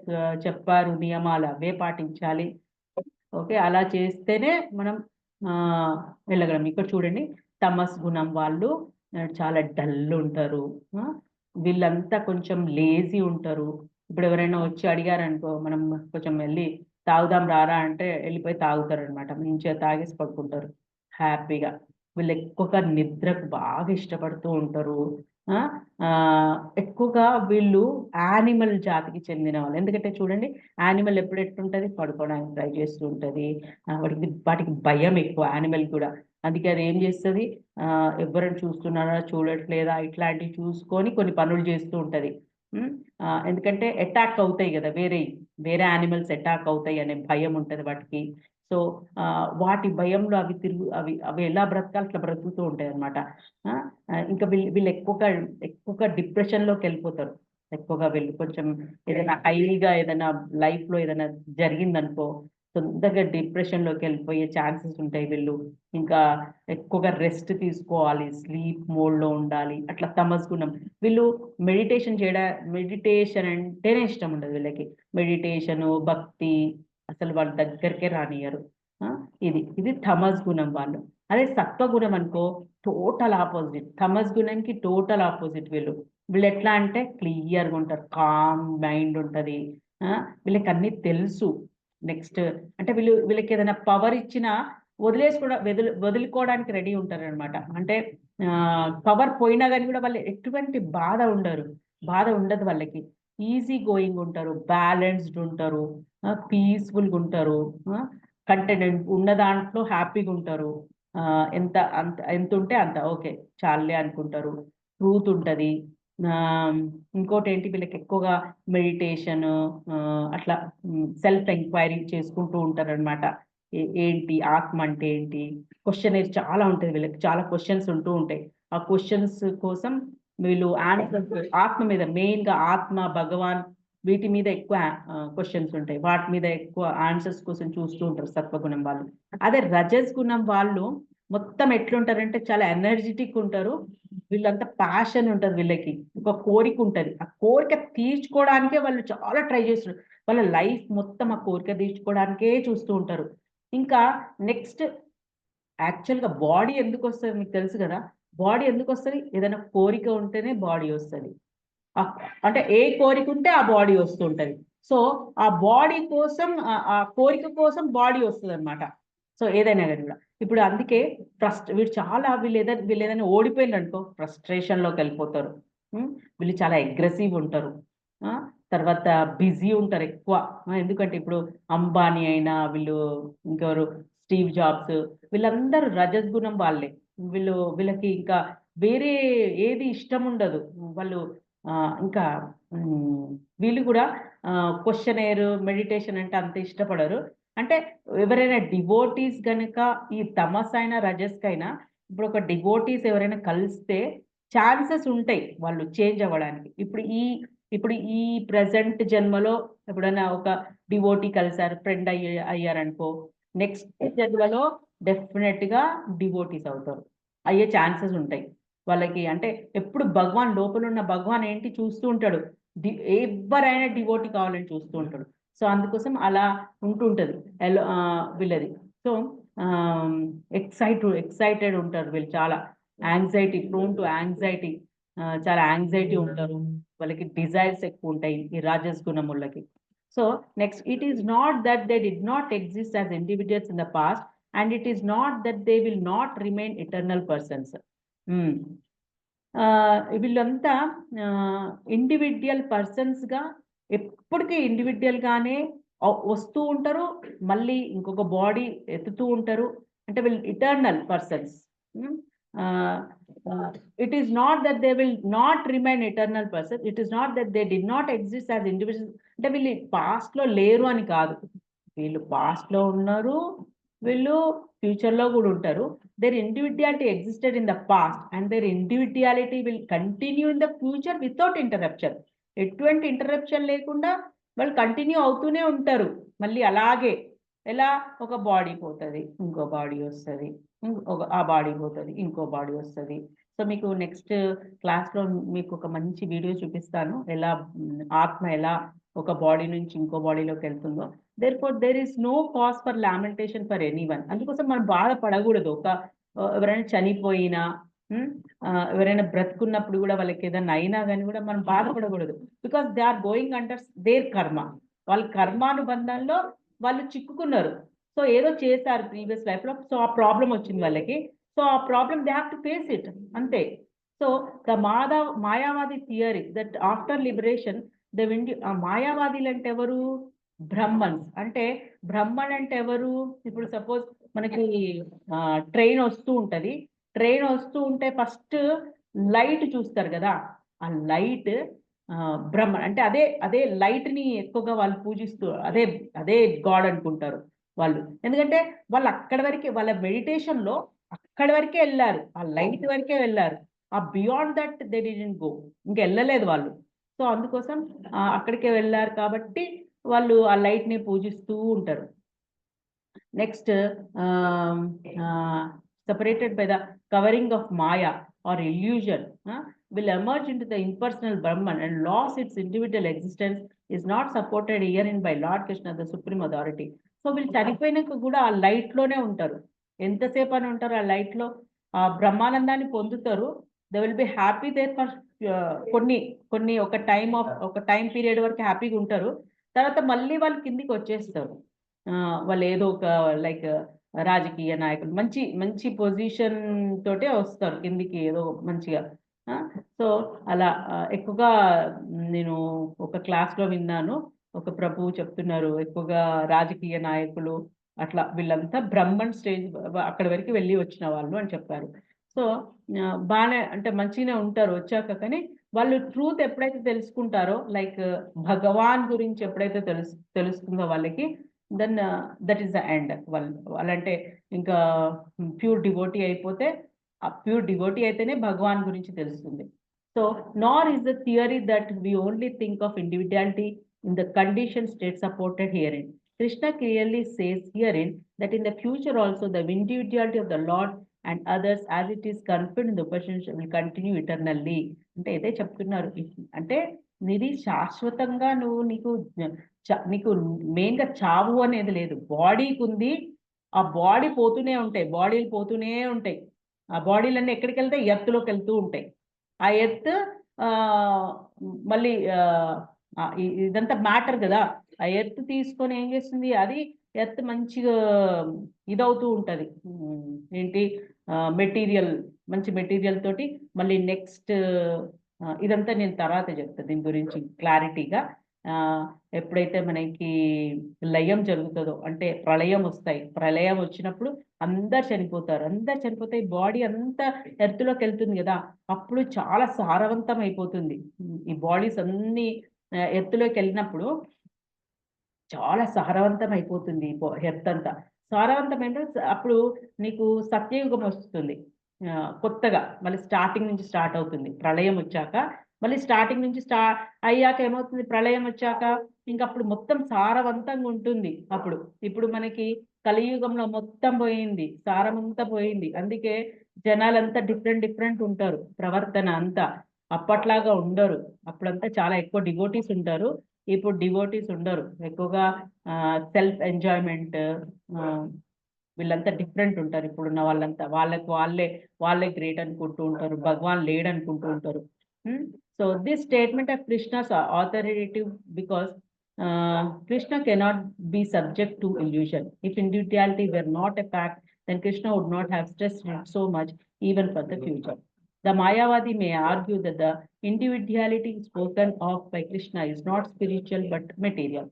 చెప్పారు నియమాలు అవే పాటించాలి. ఓకే, అలా చేస్తేనే మనం వెళ్ళగలం. ఇక్కడ చూడండి, తమస్ గుణం వాళ్ళు చాలా డల్ ఉంటారు, వీళ్ళంతా కొంచెం లేజీ ఉంటారు. ఇప్పుడు ఎవరైనా వచ్చి అడిగారనుకో, మనం కొంచెం వెళ్ళి తాగుదాం రారా అంటే వెళ్ళిపోయి తాగుతారు అనమాట, మంచిగా తాగేసి పడుకుంటారు హ్యాపీగా. వీళ్ళు ఎక్కువగా నిద్రకు బాగా ఇష్టపడుతూ ఉంటారు. ఎక్కువగా వీళ్ళు యానిమల్ జాతికి చెందిన వాళ్ళు. ఎందుకంటే చూడండి, యానిమల్ ఎప్పుడు ఎట్టుంటది, పడుకోవడానికి ట్రై చేస్తూ ఉంటుంది, వాటికి భయం ఎక్కువ యానిమల్ కూడా. అందుకే అది ఏం చేస్తుంది, ఎవరైనా చూస్తున్నారా చూడట్లేదా ఇట్లాంటివి చూసుకొని కొన్ని పనులు చేస్తూ ఉంటది. ఎందుకంటే అటాక్ అవుతాయి కదా, వేరే యానిమల్స్ అటాక్ అవుతాయి అనే భయం ఉంటది వాటికి. సో వాటి భయంలో అవి ఎలా బ్రతకాలి అట్లా బ్రతుకుతూ ఉంటాయి అనమాట. ఇంకా వీళ్ళు ఎక్కువగా డిప్రెషన్లోకి వెళ్ళిపోతారు. ఎక్కువగా వీళ్ళు కొంచెం ఏదైనా హైగా ఏదైనా లైఫ్లో ఏదైనా జరిగిందనుకో, తొందరగా డిప్రెషన్లోకి వెళ్ళిపోయే ఛాన్సెస్ ఉంటాయి. వీళ్ళు ఇంకా ఎక్కువగా రెస్ట్ తీసుకోవాలి, స్లీప్ మోడ్లో ఉండాలి, అట్లా తమస్ గుణం. వీళ్ళు మెడిటేషన్ అంటేనే ఇష్టం ఉండదు వీళ్ళకి. మెడిటేషను భక్తి అసలు వాళ్ళ దగ్గరికే రానియరు. ఇది తమస్ గుణం వాళ్ళు. అదే సత్వగుణం అనుకో, టోటల్ ఆపోజిట్. తమస్ గుణంకి టోటల్ ఆపోజిట్ వీళ్ళు ఎట్లా అంటే క్లియర్గా ఉంటారు, కామ్ మైండ్ ఉంటుంది, వీళ్ళకి అన్ని తెలుసు. నెక్స్ట్ అంటే వీళ్ళకి ఏదైనా పవర్ ఇచ్చినా వదులుకోవడానికి రెడీ ఉంటారు అనమాట. అంటే పవర్ పోయినా కానీ కూడా వాళ్ళు ఎటువంటి బాధ ఉండదు వాళ్ళకి. ఈజీ గోయింగ్ ఉంటారు, బ్యాలెన్స్డ్ ఉంటారు, పీస్ఫుల్గా ఉంటారు, కంటెంట్ ఉన్న దాంట్లో హ్యాపీగా ఉంటారు. ఎంత ఉంటే అంత ఓకే చాలే అనుకుంటారు. ట్రూత్ ఉంటుంది. ఇంకోటి ఏంటి, వీళ్ళకి ఎక్కువగా మెడిటేషన్, అట్లా సెల్ఫ్ ఎంక్వైరీ చేసుకుంటూ ఉంటారు అనమాట. ఏంటి ఆత్మ అంటే ఏంటి, క్వశ్చన్ చాలా ఉంటుంది వీళ్ళకి, చాలా క్వశ్చన్స్ ఉంటూ ఉంటాయి. ఆ క్వశ్చన్స్ కోసం వీళ్ళు ఆన్సర్స్ ఆత్మ మీద, మెయిన్గా ఆత్మ భగవాన్ వీటి మీద ఎక్కువ క్వశ్చన్స్ ఉంటాయి, వాటి మీద ఎక్కువ ఆన్సర్స్ కోసం చూస్తూ ఉంటారు సత్వగుణం వాళ్ళు. అదే రజస్ గుణం వాళ్ళు మొత్తం ఎట్లుంటారంటే చాలా ఎనర్జెటిక్ ఉంటారు. వీళ్ళంతా ప్యాషన్ ఉంటుంది, వీళ్ళకి ఒక కోరిక ఉంటుంది, ఆ కోరిక తీర్చుకోవడానికే వాళ్ళు చాలా ట్రై చేస్తారు. వాళ్ళ లైఫ్ మొత్తం ఆ కోరిక తీర్చుకోవడానికే చూస్తూ ఉంటారు. ఇంకా నెక్స్ట్ యాక్చువల్గా బాడీ ఎందుకు వస్తుంది మీకు తెలుసు కదా. బాడీ ఎందుకు వస్తుంది, ఏదైనా కోరిక ఉంటేనే బాడీ వస్తుంది. అంటే ఏ కోరిక ఉంటే ఆ బాడీ వస్తుంటది. సో ఆ బాడీ కోసం, ఆ కోరిక కోసం బాడీ వస్తుంది అనమాట. సో ఏదైనా కానీ కూడా ఇప్పుడు అందుకే వీడు చాలా వీళ్ళు ఏదైనా ఓడిపోయింది అనుకో ఫ్రస్ట్రేషన్లోకి వెళ్ళిపోతారు. వీళ్ళు చాలా అగ్రెసివ్ ఉంటారు. తర్వాత బిజీ ఉంటారు ఎక్కువ. ఎందుకంటే ఇప్పుడు అంబానీ అయినా వీళ్ళు ఇంకెవరు స్టీవ్ జాబ్స్ వీళ్ళందరూ రజస్గుణం వాళ్ళే. వీళ్ళకి ఇంకా వేరే ఏది ఇష్టం ఉండదు. వాళ్ళు ఇంకా వీళ్ళు కూడా క్వశ్చనేర్ మెడిటేషన్ అంటే అంత ఇష్టపడరు. అంటే ఎవరైనా డివోటీస్ గనుక ఈ తమస్ అయినా రజస్కైనా ఇప్పుడు ఒక డివోటీస్ ఎవరైనా కలిస్తే ఛాన్సెస్ ఉంటాయి వాళ్ళు చేంజ్ అవ్వడానికి. ఇప్పుడు ఈ ప్రెజెంట్ జన్మలో ఎప్పుడైనా ఒక డివోటీ కలిసారు, ఫ్రెండ్ అయ్యారనుకో, నెక్స్ట్ జన్మలో డెఫినెట్‌గా డివోటీస్ అవుతారు. అయ్యే ఛాన్సెస్ ఉంటాయి. వాళ్ళకి అంటే ఎప్పుడు భగవాన్ లోపలున్న భగవాన్ ఏంటి చూస్తూ ఉంటాడు. ఎవ్వరైనా డివోటీ కావాలని చూస్తూ ఉంటాడు. సో, అందుకోసం అలా ఉంటది. వీళ్ళది. సో, ఎక్సైటెడ్ ఉంటారు వీళ్ళు చాలా. Prone to anxiety. చాలా యాంగ్జైటీ ఉంటారు. వాళ్ళకి డిజైర్స్ ఎక్కువుంటాయి ఈ రాజస్ గుణములకి. So, next it is not that they did not exist as individuals in the past and it is not that they will not remain eternal persons. వీళ్ళంతా individual పర్సన్స్‌గా ఎప్పటికీ ఇండివిడ్యువల్‌గానే వస్తూ ఉంటారు. మళ్ళీ ఇంకొక బాడీ ఎత్తుతూ ఉంటారు. అంటే వీళ్ళు eternal persons. It is not that they will not remain eternal person. It is not that they did not exist as individuals. అంటే వీళ్ళు పాస్ట్‌లో లేరు అని కాదు. వీళ్ళు పాస్ట్‌లో ఉన్నారు. వీళ్ళు ఫ్యూచర్‌లో కూడా ఉంటారు. Their individuality existed in the past and their individuality will continue in the future without interruption. ఎటువంటి ఇంటరప్షన్ లేకుండా వాళ్ళు కంటిన్యూ అవుతూనే ఉంటారు. మళ్ళీ అలాగే ఎలా ఒక బాడీ పోతది, ఇంకో బాడీ వస్తది. ఆ బాడీ పోతది, ఇంకో బాడీ వస్తది. సో, మీకు నెక్స్ట్ క్లాస్‌లో మీకు ఒక మంచి వీడియో చూపిస్తాను. ఎలా ఆత్మ ఎలా ఒక బాడీ నుంచి ఇంకో బాడీలోకి వెళ్తుందో. Therefore there is no cause for lamentation for anyone. అందుకోసం మనం బాధపడకూడదు. ఎవరైనా చనిపోయినా, ఎవరైనా బ్రతుకున్నప్పుడు కూడా వాళ్ళకి ఏదైనా అయినా గాని కూడా మనం బాధపడకూడదు. Because they are going under their karma. వాళ్ళ కర్మానుబంధంలో వాళ్ళు చిక్కుకున్నారు. సో, ఏదో చేశారు ప్రీవియస్ లైఫ్‌లో. సో, ఆ ప్రాబ్లమ్ వచ్చింది వాళ్ళకి. సో, ఆ problem they have to face it అంతే. సో, మాయావాది థియరీ దట్ ఆఫ్టర్ లిబరేషన్ మాయావాదులంటే ఎవరు? బ్రహ్మన్స్. అంటే బ్రహ్మన్ అంటే ఎవరు? ఇప్పుడు సపోజ్ మనకి ట్రైన్ వస్తూ ఉంటది. ట్రైన్ వస్తూ ఉంటే ఫస్ట్ లైట్ చూస్తారు గదా! ఆ లైట్ బ్రహ్మన్ అంటే అదే లైట్‌ని ఎక్కువగా వాళ్ళు పూజిస్తూ అదే గాడ్ అనుకుంటారు వాళ్ళు. ఎందుకంటే వాళ్ళు అక్కడి వరకే వాళ్ళ మెడిటేషన్‌లో అక్కడి వరకే ఎళ్లారు. ఆ లైట్ వరకే వెళ్లారు. ఆ beyond that they didn't go. ఇంకెళ్ళలేదు వాళ్ళు. సో, అందుకోసం అక్కడికే వెళ్లారు కాబట్టి వాళ్ళు ఆ లైట్‌ని పూజిస్తూ ఉంటారు. Next, separated by the covering of Maya or illusion, will emerge into the impersonal Brahman and lost its individual existence is not supported herein by Lord Krishna, the supreme authority. So, వీళ్ళు చనిపోయినాక కూడా ఆ లైట్‌లోనే ఉంటారు. ఎంతసేపు అని ఉంటారు ఆ లైట్‌లో? ఆ బ్రహ్మానందాన్ని పొందుతారు. They will be happy there for కొన్ని ఒక టైమ్ పీరియడ్ వరకు హ్యాపీగా ఉంటారు. తర్వాత మళ్ళీ వాళ్ళు కిందికి వచ్చేస్తారు. వాళ్ళు ఏదో ఒక లైక్ రాజకీయ నాయకులు మంచి పొజిషన్ తోటే వస్తారు కిందికి ఏదో మంచిగా. సో, అలా ఎక్కువగా నేను ఒక క్లాస్‌లో విన్నాను. ఒక ప్రభువు చెప్తున్నారు. ఎక్కువగా రాజకీయ నాయకులు అట్లా వీళ్ళంతా బ్రహ్మన్ స్టేజ్ అక్కడి వరకు వెళ్లి వచ్చిన వాళ్ళు అని చెప్పారు. సో, బానే అంటే మంచిగానే ఉంటారు వచ్చాక. కానీ వాళ్ళు ట్రూత్ ఎప్పుడైతే తెలుసుకుంటారో లైక్ భగవాన్ గురించి ఎప్పుడైతే తెలుస్తుందో వాళ్ళకి then that is the end. వాళ్ళంటే ఇంకా ప్యూర్ డివోటీ అయిపోతే ఆ ప్యూర్ డివోటీ అయితేనే భగవాన్ గురించి తెలుస్తుంది. So, nor is the theory that we only think of individuality in the condition state supported herein. Krishna clearly says herein that in the future also the individuality of the Lord and others as it is confined in the Upanishad will continue eternally. అంటే ఇదే చెప్తున్నారు. అంటే నీది శాశ్వతంగా నీకు మెయిన్‌గా చావు అనేది లేదు. బాడీకుంది. ఆ బాడీ పోతూనే ఉంటాయి. బాడీలు పోతూనే ఉంటాయి. ఆ బాడీలన్నీ ఎక్కడికెళ్తాయి? ఎర్త్‌లోకెళ్తూ ఉంటాయి. ఆ ఎర్త్ మళ్ళీ ఇదంతా మ్యాటర్ గదా! ఆ ఎర్త్ తీసుకొని ఏం చేస్తుంది? అది ఎర్త్ మంచిగా ఇదవుతూ ఉంటుంది. ఏంటి మెటీరియల్, మంచి మెటీరియల్ తోటి మళ్ళీ నెక్స్ట్ ఇదంతా నేను తర్వాత చెప్తాను దీని గురించి క్లారిటీగా. ఎప్పుడైతే మనకి లయం జరుగుతుందో, అంటే ప్రళయం వస్తాయి, ప్రళయం వచ్చినప్పుడు అందరు చనిపోతారు, అందరు చనిపోతే బాడీ అంతా ఎర్త్లోకి వెళ్తుంది కదా, అప్పుడు చాలా సారవంతం అయిపోతుంది. ఈ బాడీస్ అన్ని ఎర్త్లోకి వెళ్ళినప్పుడు చాలా సారవంతం అయిపోతుంది ఎర్త్ అంతా. సారవంతం అంటే అప్పుడు నీకు సత్యయుగం వస్తుంది. కొత్తగా మళ్ళీ స్టార్టింగ్ నుంచి స్టార్ట్ అవుతుంది. ప్రళయం వచ్చాక మళ్ళీ స్టార్టింగ్ నుంచి అయ్యాక ఏమవుతుంది, ప్రళయం వచ్చాక ఇంకప్పుడు మొత్తం సారవంతంగా ఉంటుంది అప్పుడు. ఇప్పుడు మనకి కలియుగంలో మొత్తం పోయింది, సారమంతా పోయింది. అందుకే జనాలంతా డిఫరెంట్ ఉంటారు, ప్రవర్తన అంతా అప్పట్లాగా ఉండరు. అప్పుడంతా చాలా ఎక్కువ డివోటీస్ ఉంటారు, ఇప్పుడు డివోటీస్ ఉండరు ఎక్కువగా. సెల్ఫ్ ఎంజాయ్మెంట్, వీళ్ళంతా డిఫరెంట్ ఉంటారు. ఇప్పుడున్న వాళ్ళంతా వాళ్ళే గ్రేట్ అనుకుంటూ ఉంటారు, భగవాన్ లేడు అనుకుంటూ ఉంటారు. So this statement of Krishna's authoritative because Krishna cannot be subject to illusion. If individuality were not a fact, then Krishna would not have stressed it so much even for the future. The Mayavadi may argue that the individuality spoken of by Krishna is not spiritual but material.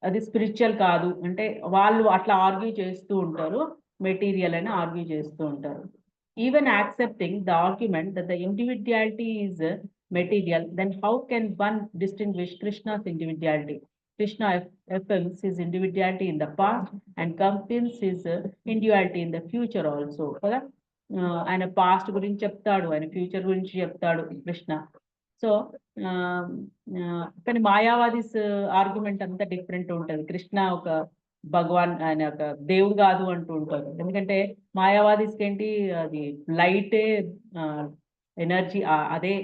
అది spiritual కాదు అంటే వాళ్ళు అట్లా argue చేస్తూ ఉంటారు, material అని argue చేస్తూ ఉంటారు. Even accepting the argument that the individuality is material, then how can one distinguish Krishna's individuality? Krishna affirms his individuality in the past and confirms his individuality in the future also. కదా, ఆయన past గురించి చెప్తాడు, ఆయన future గురించి చెప్తాడు Krishna. So కానీ Mayavadis argument అంతా different ఉంటుంది. కృష్ణ ఒక భగవాన్, ఆయన ఒక దేవుడు కాదు అంటూ ఉంటారు. ఎందుకంటే మాయావాదీస్కి ఏంటి, అది లైటే ఎనర్జీ, అదే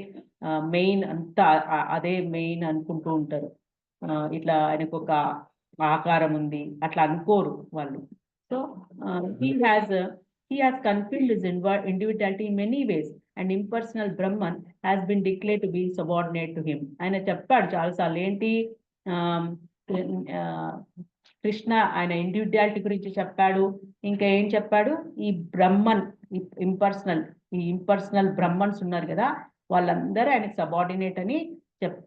మెయిన్ అంతా, అదే మెయిన్ అనుకుంటూ ఉంటారు. ఇట్లా ఆయనకు ఒక ఆకారం ఉంది అట్లా అనుకోరు వాళ్ళు. So he has confirmed his individuality in many ways and impersonal Brahman has been declared to be subordinate to him. ఆయన చెప్పాడు చాలాసార్లు ఏంటి, కృష్ణ ఆయన ఇండివిడ్యువాలిటీ గురించి చెప్పాడు. ఇంకా ఏం చెప్పాడు, ఈ బ్రహ్మన్, ఈ ఇంపర్సనల్ బ్రహ్మన్స్ ఉన్నారు కదా, వాళ్ళందరూ ఆయనకు సబార్డినేట్ అని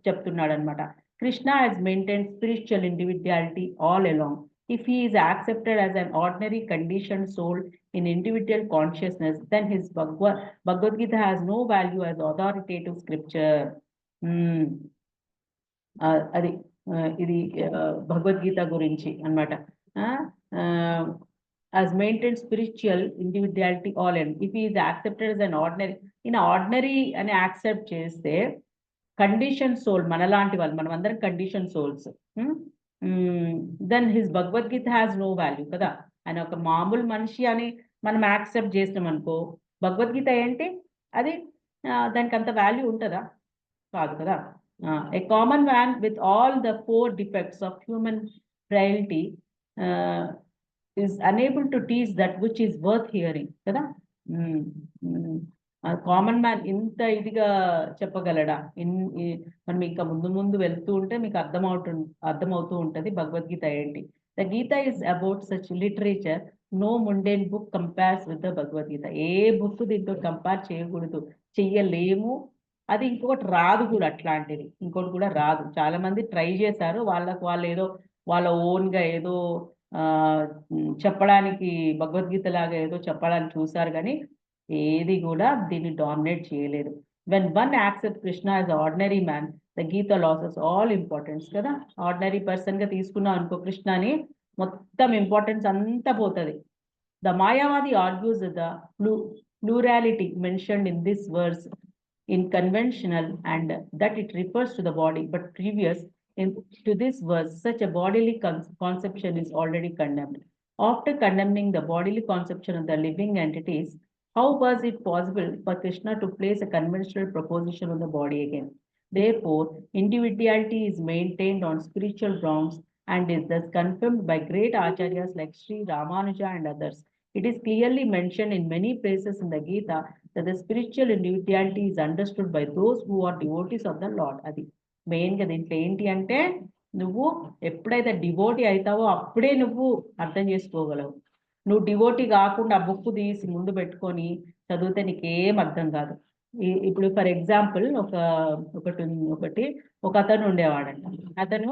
చెప్తున్నాడు అనమాట. Krishna has maintained spiritual individuality all along. If he is accepted as an ordinary conditioned soul in individual consciousness, then his Bhagavad Gita has no value as authoritative scripture. అది ఇది భగవద్గీత గురించి అన్నమాట. as maintained spiritual individuality all in. If he is accepted as an ordinary అని accept చేస్తే, condition soul మనలాంటి వాళ్ళు, మనం అందరం condition souls, then his Bhagavad Gita has no value కదా. ఆయన ఒక మామూలు మనిషి అని మనం యాక్సెప్ట్ చేసినాం అనుకో, భగవద్గీత ఏంటి అది, దానికి అంత వాల్యూ ఉంటుందా? కాదు కదా. A common man with all the 4 defects of human frailty is unable to teach that which is worth hearing కదా. కామన్ మ్యాన్ ఇంత ఇదిగా చెప్పగలడా? మనం ఇంకా ముందు వెళ్తూ ఉంటే మీకు అర్థమవుతూ ఉంటుంది భగవద్గీత ఏంటి. The Gita is about such literature, no mundane book compares with the Bhagavad Gita. ఏ బుక్ దీంతో కంపేర్ చేయకూడదు, చెయ్యలేము. అది ఇంకొకటి రాదు కూడా, అట్లాంటిది ఇంకోటి కూడా రాదు. చాలా మంది ట్రై చేశారు, వాళ్ళు ఏదో వాళ్ళ ఓన్గా ఏదో చెప్పడానికి, భగవద్గీత లాగా ఏదో చెప్పడానికి చూసారు, కానీ ఏది కూడా దీన్ని డామినేట్ చేయలేదు. When one accept Krishna as ordinary man, the Gita loses all importance కదా. ఆర్డినరీ పర్సన్ గా తీసుకున్నాం అనుకో కృష్ణని, మొత్తం ఇంపార్టెన్స్ అంతా పోతుంది. ద మాయావాది argues the plurality mentioned in this verse in conventional and that it refers to the body, but previous to this verse such a bodily conception is already condemned. After condemning the bodily conception of the living entities, how was it possible for Krishna to place a conventional proposition on the body again? Therefore, individuality is maintained on spiritual grounds and is thus confirmed by great acharyas like Sri Ramanuja and others. It is clearly mentioned in many places in the Gita that the spiritual individuality is understood by those who are devotees of the Lord. Adi main ga dintlo enti ante నువ్వు ఎప్పుడైతే devotee అవుతావో అప్పుడే నువ్వు అర్థం చేసుకోగలవు. నువ్వు devotee కాకుండా ఆ book తీసి ముందు పెట్టుకొని చదివితే నీకేం అర్థం కాదు. ఇప్పుడు ఫర్ ఎగ్జాంపుల్ ఒకటి ఒక అతను ఉండేవాడంట. అతను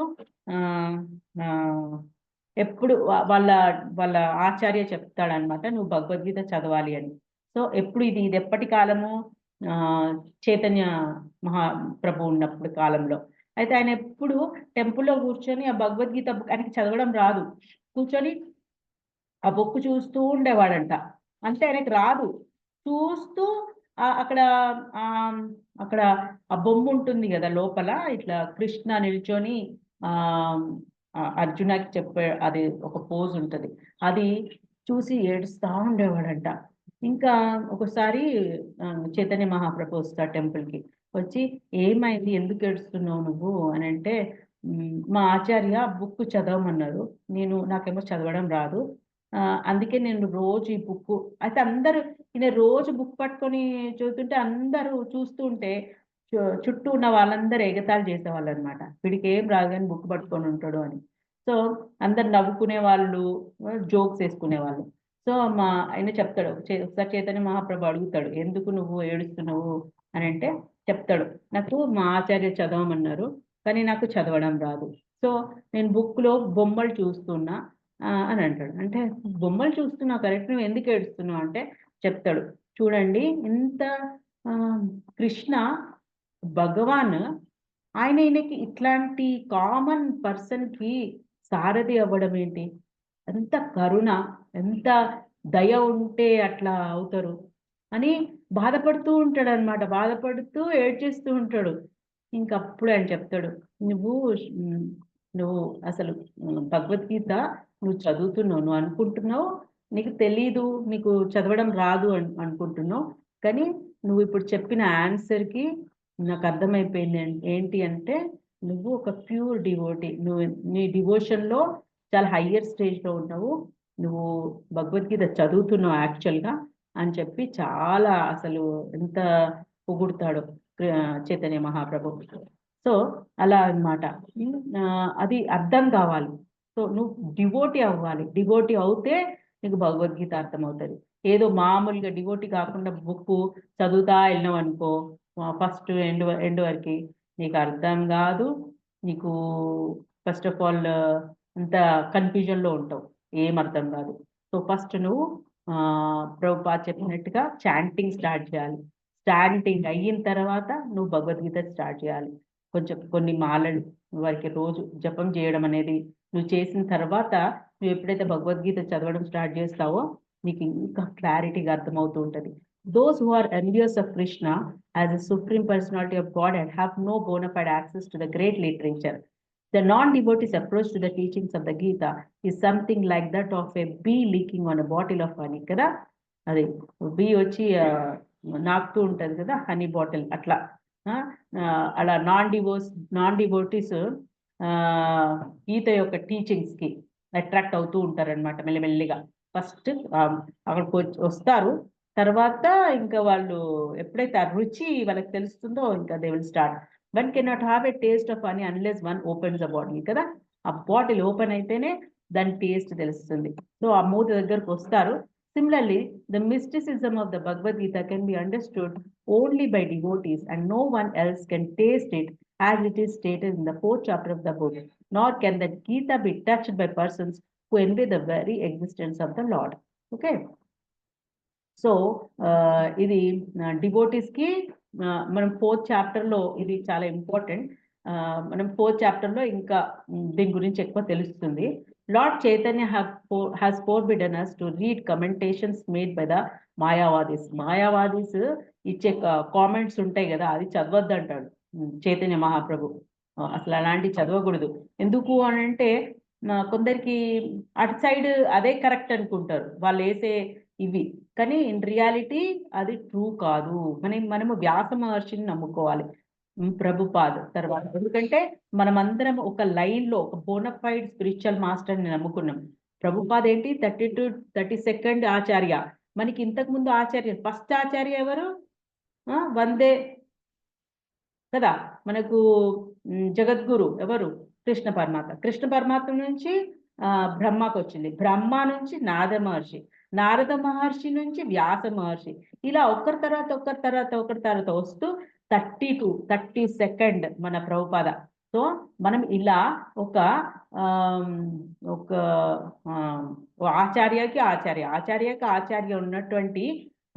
ఆ ఆ, ఎప్పుడు వాళ్ళ వాళ్ళ ఆచార్య చెప్తాడనమాట, నువ్వు భగవద్గీత చదవాలి అని. సో ఎప్పుడు ఇది ఎప్పటి కాలము, ఆ చైతన్య మహాప్రభు ఉన్నప్పుడు కాలంలో. అయితే ఆయన ఎప్పుడు టెంపుల్లో కూర్చొని ఆ భగవద్గీత ఆయనకి చదవడం రాదు, కూర్చొని ఆ బుక్ చూస్తూ ఉండేవాడంట. అంటే ఆయనకి రాదు, చూస్తూ అక్కడ ఆ అక్కడ ఆ బొమ్మ ఉంటుంది కదా లోపల, ఇట్లా కృష్ణ నిల్చొని ఆ అర్జునకి చెప్పే అది ఒక పోజ్ ఉంటది, అది చూసి ఏడుస్తా ఉండేవాడంట. ఇంకా ఒకసారి చైతన్య మహాప్రభు వస్తాడు టెంపుల్కి, వచ్చి ఏమైంది, ఎందుకు ఏడుస్తున్నావు నువ్వు అని అంటే, మా ఆచార్య బుక్ చదవమన్నారు, నాకేమో చదవడం రాదు, అందుకే నేను రోజు ఈ బుక్. అయితే అందరూ ఈయన రోజు బుక్ పట్టుకొని చదువుతుంటే అందరూ చూస్తూ ఉంటే చుట్టూ ఉన్న వాళ్ళందరూ ఎగతాళి చేసేవాళ్ళు అనమాట, వీడికి ఏం రాదు కానీ బుక్ పట్టుకొని ఉంటాడు అని. సో అందరు నవ్వుకునే వాళ్ళు, జోక్స్ వేసుకునే వాళ్ళు. సో ఆయన చెప్తాడు, ఒకసారి చైతన్య మహాప్రభు అడుగుతాడు, ఎందుకు నువ్వు ఏడుస్తున్నావు అని అంటే చెప్తాడు, నాకు మా ఆచార్య చదవమన్నారు కానీ నాకు చదవడం రాదు, సో నేను బుక్లో బొమ్మలు చూస్తున్నా అని అంటాడు. అంటే బొమ్మలు చూస్తున్నావు కరెక్ట్, నువ్వు ఎందుకు ఏడుస్తున్నావు అంటే చెప్తాడు, చూడండి ఇంత కృష్ణ భగవాన్ ఈయనకి ఇట్లాంటి కామన్ పర్సన్కి సారథి అవ్వడం ఏంటి, ఎంత కరుణ, ఎంత దయ ఉంటే అట్లా అవుతారు అని బాధపడుతూ ఉంటాడు అనమాట, బాధపడుతూ ఏడ్చేస్తూ ఉంటాడు. ఇంకప్పుడు ఆయన చెప్తాడు, నువ్వు నువ్వు అసలు భగవద్గీత నువ్వు చదువుతున్నావు, నువ్వు అనుకుంటున్నావు నీకు తెలీదు, నీకు చదవడం రాదు అనుకుంటున్నావు, కానీ నువ్వు ఇప్పుడు చెప్పిన ఆన్సర్కి నాకు అర్థమైపోయింది ఏంటి అంటే, నువ్వు ఒక ప్యూర్ డివోటీ, నువ్వు నీ డివోషన్లో చాలా హయ్యర్ స్టేజ్లో ఉన్నావు, నువ్వు భగవద్గీత చదువుతున్నావు యాక్చువల్గా అని చెప్పి చాలా అసలు ఎంత పొగుడుతాడు చైతన్య మహాప్రభు. సో అలా అన్నమాట. అది అర్థం కావాలి. సో నువ్వు డివోటీ అవ్వాలి, డివోటీ అవుతే నీకు భగవద్గీత అర్థమవుతుంది. ఏదో మామూలుగా డివోటీ కాకుండా బుక్ చదువుతా వెళ్ళినావు అనుకో, ఫస్ట్ ఎండ్ వరకు నీకు అర్థం కాదు, నీకు ఫస్ట్ ఆఫ్ ఆల్ అంత కన్ఫ్యూజన్లో ఉంటావు, ఏం అర్థం కాదు. సో ఫస్ట్ నువ్వు ప్రభుపాద్ చెప్పినట్టుగా చాంటింగ్ స్టార్ట్ చేయాలి. చాంటింగ్ అయిన తర్వాత నువ్వు భగవద్గీత స్టార్ట్ చేయాలి. కొన్ని మాలలు వారికి రోజు జపం చేయడం అనేది నువ్వు చేసిన తర్వాత, నువ్వు ఎప్పుడైతే భగవద్గీత చదవడం స్టార్ట్ చేస్తావో నీకు ఇంకా క్లారిటీగా అర్థమవుతూ ఉంటుంది. Those who are envious of Krishna as a supreme personality of Godhead have no bona fide access to the great literature. The non-devotee's approach to the teachings of the Gita is something like that of a bee leaking on a bottle of honey. కదా, అది be వచ్చి నాకుతూ ఉంటుంది కదా honey bottle, అట్లా అలా non devotees గీత యొక్క టీచింగ్స్కి attract అవుతూ ఉంటారనమాట మెల్లిమెల్లిగా. ఫస్ట్ అక్కడికి వస్తారు, తర్వాత ఇంకా వాళ్ళు ఎప్పుడైతే ఆ రుచి వాళ్ళకి తెలుస్తుందో ఇంకా they will start. One cannot have a taste of honey unless one opens the bottle కదా, ఆ బాటిల్ ఓపెన్ అయితేనే దాని టేస్ట్ తెలుస్తుంది. సో ఆ మూత దగ్గరకు వస్తారు. Similarly, the mysticism of the Bhagavad Gita can be understood only by devotees, and no one else can taste it as it is stated in the 4th chapter of the book, nor can the Gita be touched by persons who envy the very existence of the Lord. Okay. So ఇది డివోటీస్కి మనం 4th చాప్టర్లో ఇది చాలా important. మనం 4th చాప్టర్లో ఇంకా దీని గురించి ఎక్కువ తెలుస్తుంది. Lord Chaitanya has forbidden us to read commentations made by the Mayavadis. Mayavadis ఇచ్చే కామెంట్స్ ఉంటాయి కదా, అది చదవద్దు అంటాడు చైతన్య మహాప్రభు. అసలు అలాంటివి చదవకూడదు. ఎందుకు అని అంటే కొందరికి అటు సైడ్ అదే కరెక్ట్ అనుకుంటారు వాళ్ళు వేసే ఇవి, కానీ ఇన్ రియాలిటీ అది ట్రూ కాదు. మనము వ్యాస మహర్షిని నమ్ముకోవాలి, ప్రభుపాద్ తర్వాత. ఎందుకంటే మనమందరం ఒక లైన్లో ఒక బోనఫైడ్ స్పిరిచువల్ మాస్టర్ని నమ్ముకున్నాం. ప్రభుపాద్ ఏంటి 32nd ఆచార్య, మనకి ఇంతకు ముందు ఆచార్య ఫస్ట్ ఆచార్య ఎవరు, వందే కదా, మనకు జగద్గురు ఎవరు, కృష్ణ పరమాత్మ నుంచి బ్రహ్మకు వచ్చింది, బ్రహ్మ నుంచి నారద మహర్షి, నారద మహర్షి నుంచి వ్యాస మహర్షి, ఇలా ఒకరి తర్వాత వస్తూ 30 సెకండ్ మన ప్రభుపాద. సో మనం ఇలా ఒక ఆచార్యకి ఆచార్య ఉన్నటువంటి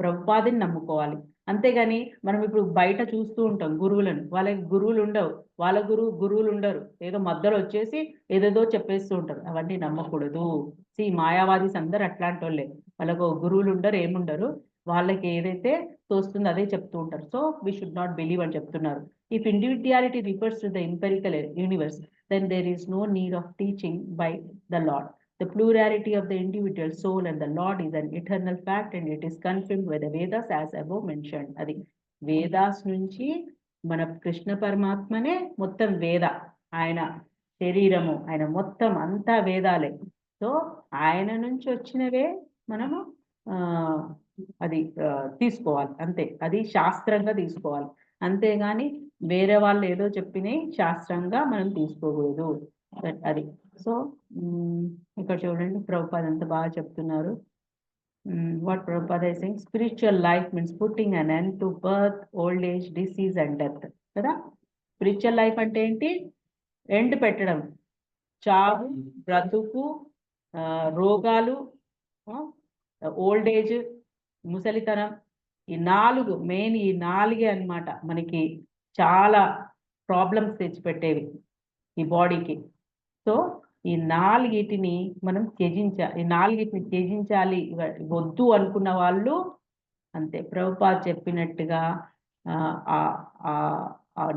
ప్రభుపాదని నమ్ముకోవాలి. అంతేగాని మనం ఇప్పుడు బయట చూస్తూ ఉంటాం గురువులను, వాళ్ళకి గురువులు ఉండవు, వాళ్ళ గురువులు ఉండరు, ఏదో మధ్యలో వచ్చేసి ఏదేదో చెప్పేస్తూ ఉంటారు. అవన్నీ నమ్మకూడదు. మాయావాదీస్ అందరు అట్లాంటి వాళ్ళే, వాళ్ళకు గురువులు ఉండరు, ఏముండరు, వాళ్ళకి ఏదైతే తోస్తుందో అదే చెప్తూ ఉంటారు. So we should not believe అని చెప్తున్నారు. If individuality refers to the empirical universe, then there is no need of teaching by the Lord. The plurality of the individual soul and the Lord is an eternal fact, and it is confirmed by the Vedas as above mentioned. అది వేదాస్ నుంచి మన కృష్ణ పరమాత్మనే మొత్తం వేద, ఆయన శరీరము, ఆయన మొత్తం అంతా వేదాలే. సో ఆయన నుంచి వచ్చినవే మనము అది తీసుకోవాలి, అంతే. అది శాస్త్రంగా తీసుకోవాలి, అంతేగాని వేరే వాళ్ళు ఏదో చెప్పినాయి శాస్త్రంగా మనం తీసుకోకూడదు. అది. సో ఇక్కడ చూడండి ప్రభుపాద ఎంత బాగా చెప్తున్నారు. What Prabhupada is saying, spiritual life means putting an end to birth, old age, disease and death. కదా, స్పిరిచువల్ లైఫ్ అంటే ఏంటి? ఎండ్ పెట్టడం, చావు, బ్రతుకు, రోగాలు, ఓల్డ్ ఏజ్, ముసలితనం, ఈ 4 మెయిన్, ఈ 4 అన్నమాట మనకి చాలా ప్రాబ్లమ్స్ తెచ్చిపెట్టేవి ఈ బాడీకి. సో ఈ 4 మనం త్యజించాలి. వద్దు అనుకున్న వాళ్ళు అంతే, ప్రభుపాద చెప్పినట్టుగా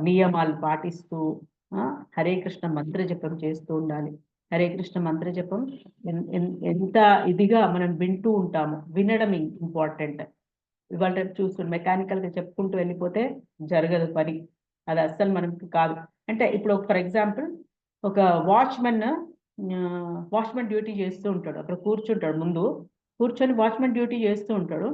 నియమాలు పాటిస్తూ హరే కృష్ణ మంత్ర జపం చేస్తూ ఉండాలి. హరే కృష్ణ మంత్ర జపం ఎంత ఇదిగా మనం వింటూ ఉంటాము, వినడం ఇంపార్టెంట్. ఇవాళ చూస్తుంటే మెకానికల్గా చెప్పుకుంటూ వెళ్ళిపోతే జరగదు పని, అది అస్సలు మనకి కాదు. అంటే ఇప్పుడు ఫర్ ఎగ్జాంపుల్ ఒక వాచ్మెన్ డ్యూటీ చేస్తూ ఉంటాడు, అక్కడ ముందు కూర్చొని వాచ్మెన్ డ్యూటీ చేస్తూ ఉంటాడు.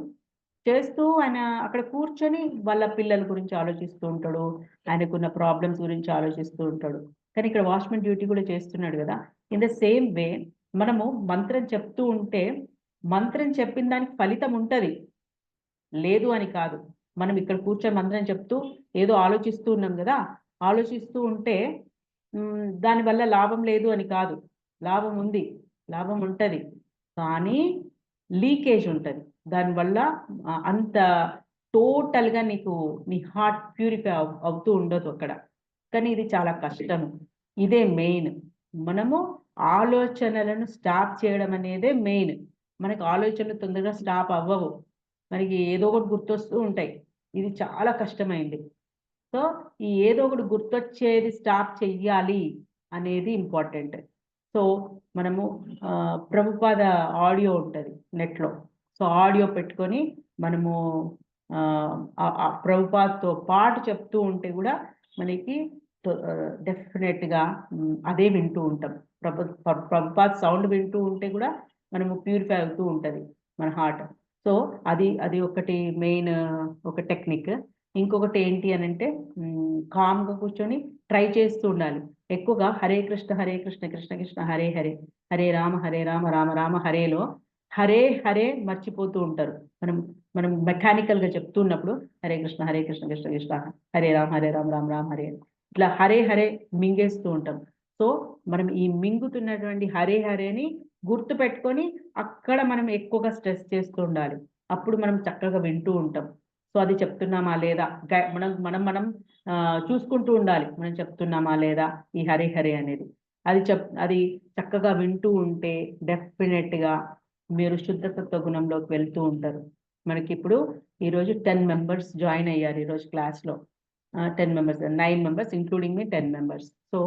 ఆయన అక్కడ కూర్చొని వాళ్ళ పిల్లల గురించి ఆలోచిస్తూ ఉంటాడు, ఆయనకున్న ప్రాబ్లమ్స్ గురించి ఆలోచిస్తూ ఉంటాడు. కానీ ఇక్కడ వాచ్మెన్ డ్యూటీ కూడా చేస్తున్నాడు కదా. ఇన్ ద సేమ్ వే మనము మంత్రం చెప్తూ ఉంటే, మంత్రం చెప్పిన దానికి ఫలితం ఉంటుంది, లేదు అని కాదు. మనం ఇక్కడ కూర్చొని మంత్రం చెప్తూ ఏదో ఆలోచిస్తూ ఉన్నాం కదా, ఆలోచిస్తూ ఉంటే దానివల్ల లాభం లేదు అని కాదు, లాభం ఉంది, లాభం ఉంటుంది, కానీ లీకేజ్ ఉంటుంది. దానివల్ల అంత టోటల్గా నీ హార్ట్ ప్యూరిఫై అవుతూ ఉండదు అక్కడ. కానీ ఇది చాలా కష్టము. ఇదే మెయిన్. మనము ఆలోచనలను స్టాప్ చేయడం అనేదే మెయిన్. మనకు ఆలోచనలు తొందరగా స్టాప్ అవ్వవు, మనకి ఏదో ఒకటి గుర్తొస్తూ ఉంటాయి. ఇది చాలా కష్టమైంది. సో ఈ ఏదో ఒకటి గుర్తొచ్చేది స్టాప్ చెయ్యాలి అనేది ఇంపార్టెంట్. సో మనము ప్రభుపాద ఆడియో ఉంటుంది నెట్లో, సో ఆడియో పెట్టుకొని మనము ప్రభుపాదతో పాటు చెప్తూ ఉంటే కూడా మనకి డెఫినెట్గా అదే వింటూ ఉంటాం. ప్రభుపాద సౌండ్ వింటూ ఉంటే కూడా మనము ప్యూరిఫై అవుతూ ఉంటుంది మన హార్ట్. సో అది ఒకటి మెయిన్ ఒక టెక్నిక్. ఇంకొకటి ఏంటి అని అంటే కామ్గా కూర్చొని ట్రై చేస్తూ ఉండాలి. ఎక్కువగా హరే కృష్ణ కృష్ణ కృష్ణ హరే హరే, హరే రామ రామ రామ హరేలో హరే మర్చిపోతూ ఉంటారు. మనం మెకానికల్గా చెప్తున్నప్పుడు హరే కృష్ణ కృష్ణ కృష్ణ హరే రామ రామ రామ హరే, ఇట్లా హరే మింగేస్తూ ఉంటాం. సో మనం ఈ మింగుతున్నటువంటి హరేని గుర్తు పెట్టుకొని అక్కడ మనం ఎక్కువగా స్ట్రెస్ చేస్తూ ఉండాలి. అప్పుడు మనం చక్కగా వింటూ ఉంటాం. సో అది చెప్తున్నామా లేదా మనం చూసుకుంటూ ఉండాలి, మనం చెప్తున్నామా లేదా ఈ హరే అనేది. అది చక్కగా వింటూ ఉంటే డెఫినెట్గా మీరు శుద్ధతత్వ గుణంలోకి వెళ్తూ ఉంటారు. మనకి ఇప్పుడు ఈరోజు 10 members జాయిన్ అయ్యారు ఈరోజు క్లాస్లో. 10 members, 9 members including me 10 members. So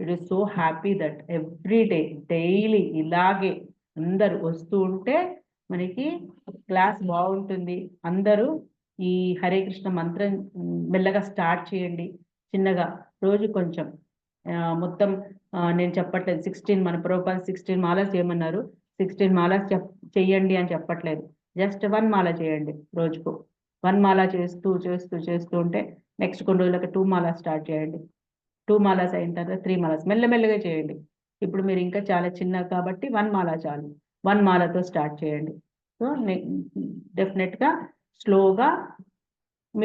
it is so happy that every day daily ఇలాగే అందరు వస్తూ ఉంటే మనకి క్లాస్ బాగుంటుంది. అందరూ ఈ హరే కృష్ణ మంత్రం మెల్లగా స్టార్ట్ చేయండి, చిన్నగా రోజు కొంచెం. మొత్తం నేను చెప్పట్లేదు 16, మన ప్రభుపాద 16 మాలస్ చేయమన్నారు, 16 మాలస్ చెయ్యండి అని చెప్పట్లేదు. జస్ట్ 1 మాల చేయండి రోజుకు. 1 మాల చేస్తూ ఉంటే నెక్స్ట్ కొన్ని రోజులకి 2 మాల స్టార్ట్ చేయండి. 2 మాలాస్ అయిన తర్వాత 3 మాలాస్ మెల్లమెల్లగా చేయండి. ఇప్పుడు మీరు ఇంకా చాలా చిన్నగా కాబట్టి 1 మాల చాలు. 1 మాలతో స్టార్ట్ చేయండి. సో డెఫినెట్గా స్లోగా